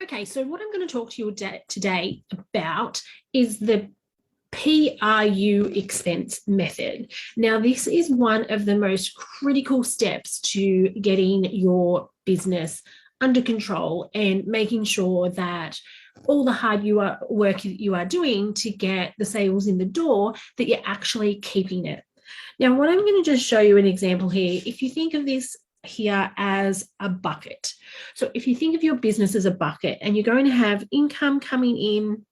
Okay, so what I'm going to talk to you today about is the PRU expense method. Now, this is one of the most critical steps to getting your business under control and making sure that all the hard work you are doing to get the sales in the door, that you're actually keeping it. Now, what I'm going to just show you an example here. If you think of this here as a bucket. So if you think of your business as a bucket and you're going to have income coming in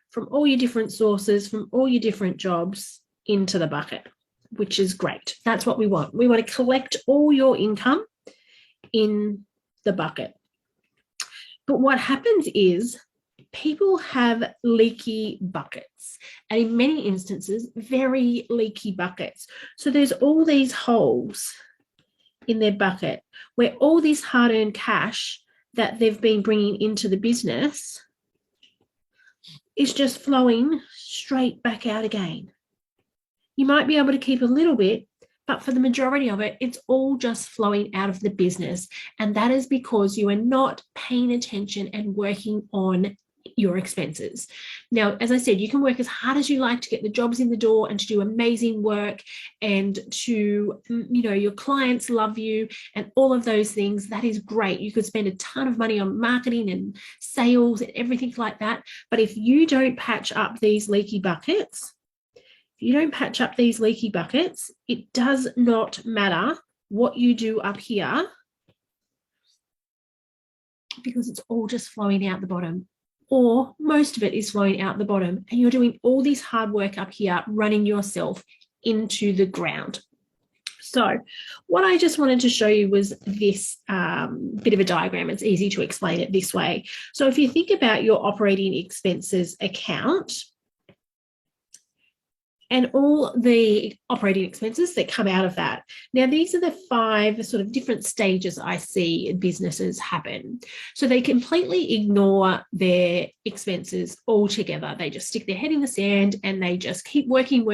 from all your different sources, from all your different jobs into the bucket, which is great. That's what we want. We want to collect all your income in the bucket. But what happens is people have leaky buckets, and in many instances, very leaky buckets. So there's all these holes in their bucket where all this hard-earned cash that they've been bringing into the business is just flowing straight back out again. You might be able to keep a little bit, but for the majority of it, it's all just flowing out of the business. And that is because you are not paying attention and working on your expenses. Now, as I said, you can work as hard as you like to get the jobs in the door and to do amazing work and to, your clients love you and all of those things. That is great. You could spend a ton of money on marketing and sales and everything like that. But if you don't patch up these leaky buckets, it does not matter what you do up here, because it's all just flowing out the bottom, or most of it is flowing out the bottom, and you're doing all this hard work up here, running yourself into the ground. So what I just wanted to show you was this bit of a diagram. It's easy to explain it this way. So if you think about your operating expenses account, and all the operating expenses that come out of that. Now, these are the 5 sort of different stages I see businesses happen. So they completely ignore their expenses altogether. They just stick their head in the sand and they just keep working,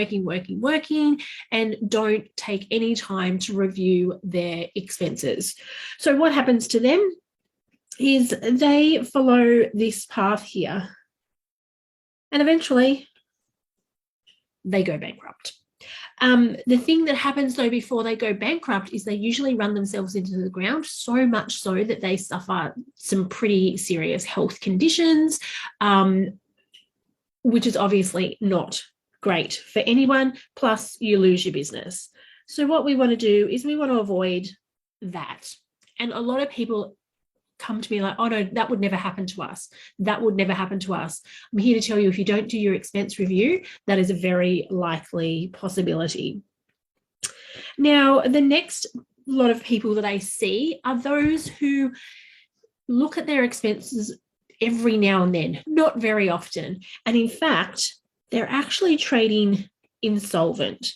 and don't take any time to review their expenses. So what happens to them is they follow this path here, and eventually they go bankrupt. The thing that happens though before they go bankrupt is they usually run themselves into the ground, so much so that they suffer some pretty serious health conditions, which is obviously not great for anyone. Plus you lose your business. So what we want to do is we want to avoid that. And a lot of people come to me like, oh no, that would never happen to us. That would never happen to us. I'm here to tell you, if you don't do your expense review, that is a very likely possibility. Now, the next lot of people that I see are those who look at their expenses every now and then, not very often. And in fact, they're actually trading insolvent.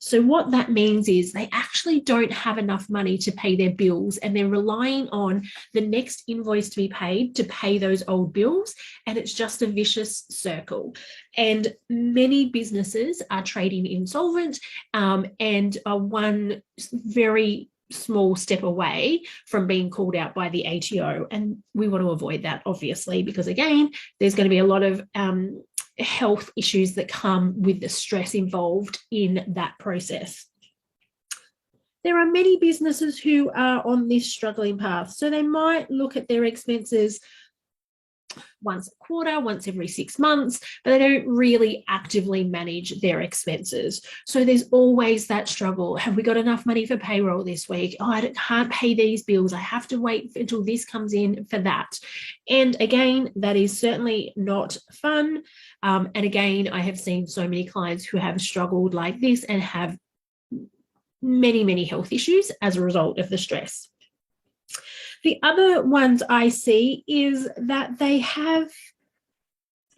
So what that means is they actually don't have enough money to pay their bills, and they're relying on the next invoice to be paid to pay those old bills. And it's just a vicious circle. And many businesses are trading insolvent and are one very small step away from being called out by the ATO. And we want to avoid that, obviously, because again, there's going to be a lot of health issues that come with the stress involved in that process. There are many businesses who are on this struggling path. So they might look at their expenses once a quarter, once every 6 months, but they don't really actively manage their expenses. So there's always that struggle. Have we got enough money for payroll this week? Oh, I can't pay these bills. I have to wait until this comes in for that. And again, that is certainly not fun. And again, I have seen so many clients who have struggled like this and have many, many health issues as a result of the stress. The other ones I see is that they have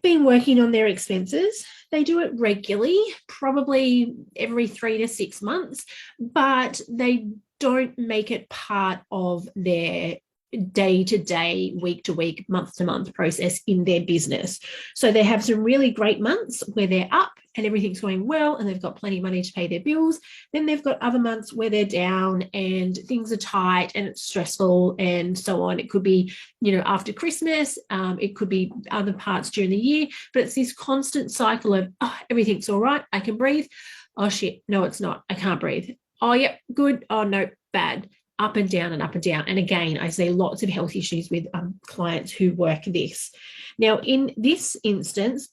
been working on their expenses. They do it regularly, probably every 3 to 6 months, but they don't make it part of their day-to-day, week-to-week, month-to-month process in their business. So they have some really great months where they're up and everything's going well and they've got plenty of money to pay their bills. Then they've got other months where they're down and things are tight and it's stressful and so on. It could be, after Christmas, it could be other parts during the year, but it's this constant cycle of, oh, everything's all right, I can breathe. Oh shit, no, it's not, I can't breathe. Oh, yep, good. Oh no, bad. Up and down and up and down. And again, I see lots of health issues with clients who work this. Now, in this instance,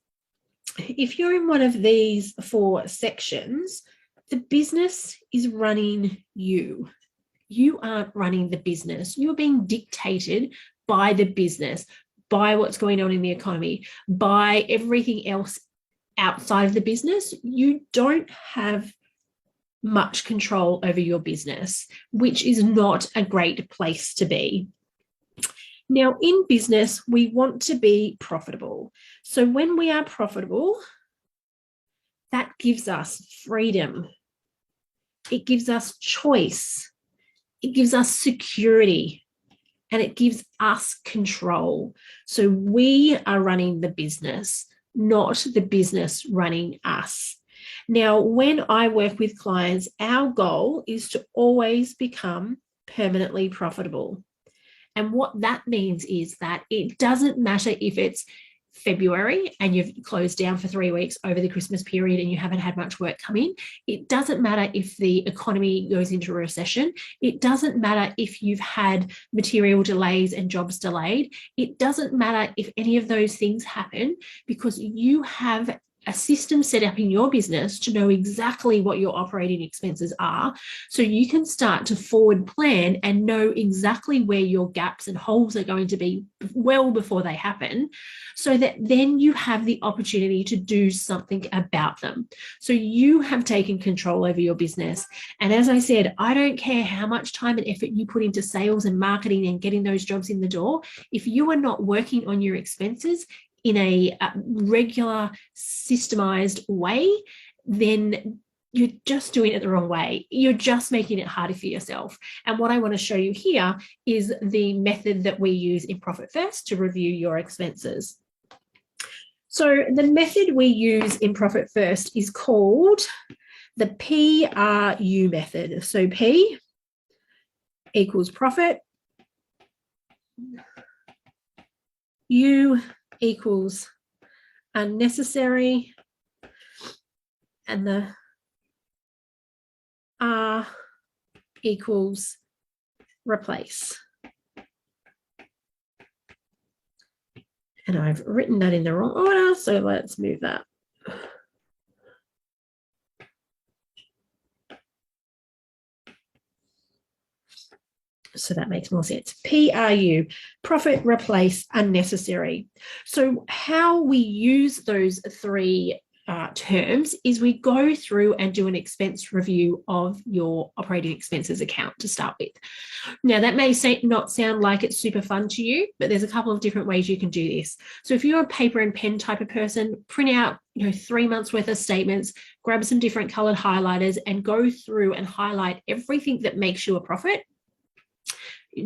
if you're in one of these 4 sections, the business is running you. You aren't running the business. You're being dictated by the business, by what's going on in the economy, by everything else outside of the business. You don't have much control over your business, which is not a great place to be. Now, in business, we want to be profitable. So when we are profitable, that gives us freedom. It gives us choice. It gives us security. And it gives us control. So we are running the business, not the business running us. Now, when I work with clients, our goal is to always become permanently profitable. And what that means is that it doesn't matter if it's February and you've closed down for 3 weeks over the Christmas period and you haven't had much work come in. It doesn't matter if the economy goes into a recession. It doesn't matter if you've had material delays and jobs delayed. It doesn't matter if any of those things happen, because you have a system set up in your business to know exactly what your operating expenses are, so you can start to forward plan and know exactly where your gaps and holes are going to be well before they happen, so that then you have the opportunity to do something about them. So you have taken control over your business. And as I said, I don't care how much time and effort you put into sales and marketing and getting those jobs in the door. If you are not working on your expenses in a regular, systemized way, then you're just doing it the wrong way. You're just making it harder for yourself. And what I want to show you here is the method that we use in Profit First to review your expenses. So the method we use in Profit First is called the PRU method. So P equals profit, U equals unnecessary, and the R equals replace. And I've written that in the wrong order, so let's move that. So that makes more sense. PRU, profit, replace, unnecessary. So how we use those 3 terms is we go through and do an expense review of your operating expenses account to start with. Now, that may not sound like it's super fun to you, but there's a couple of different ways you can do this. So if you're a paper and pen type of person, print out 3 months worth of statements, grab some different colored highlighters and go through and highlight everything that makes you a profit.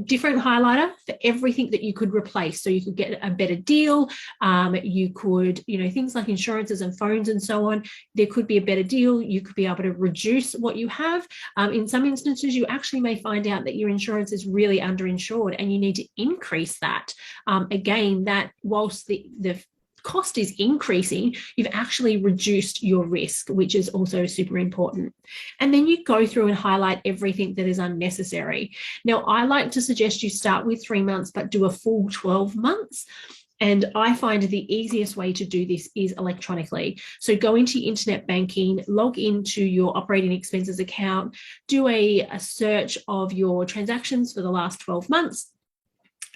Different highlighter for everything that you could replace. So you could get a better deal. You could, things like insurances and phones and so on. There could be a better deal. You could be able to reduce what you have. In some instances, you actually may find out that your insurance is really underinsured and you need to increase that. Again, that whilst the cost is increasing, you've actually reduced your risk, which is also super important. And then you go through and highlight everything that is unnecessary. Now, I like to suggest you start with 3 months, but do a full 12 months. And I find the easiest way to do this is electronically. So go into your internet banking, log into your operating expenses account, do a search of your transactions for the last 12 months,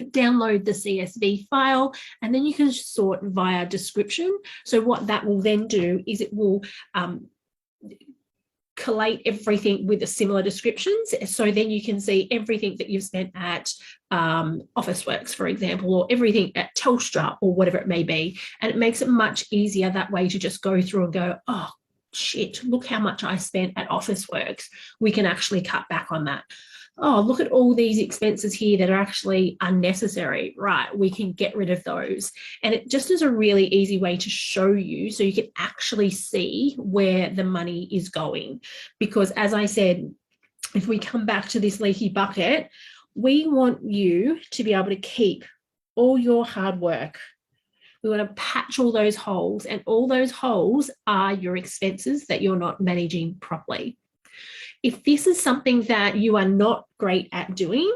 download the CSV file, and then you can sort via description. So what that will then do is it will collate everything with the similar descriptions. So then you can see everything that you've spent at Officeworks, for example, or everything at Telstra or whatever it may be. And it makes it much easier that way to just go through and go, oh, shit, look how much I spent at Officeworks. We can actually cut back on that. oh, look at all these expenses here that are actually unnecessary. Right, we can get rid of those. And it just is a really easy way to show you so you can actually see where the money is going. Because as I said, if we come back to this leaky bucket, we want you to be able to keep all your hard work. We want to patch all those holes, and all those holes are your expenses that you're not managing properly. If this is something that you are not great at doing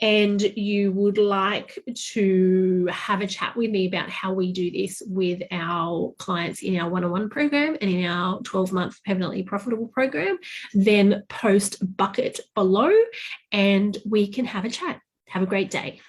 and you would like to have a chat with me about how we do this with our clients in our one-on-one program and in our 12-month permanently profitable program, then post bucket below and we can have a chat. Have a great day.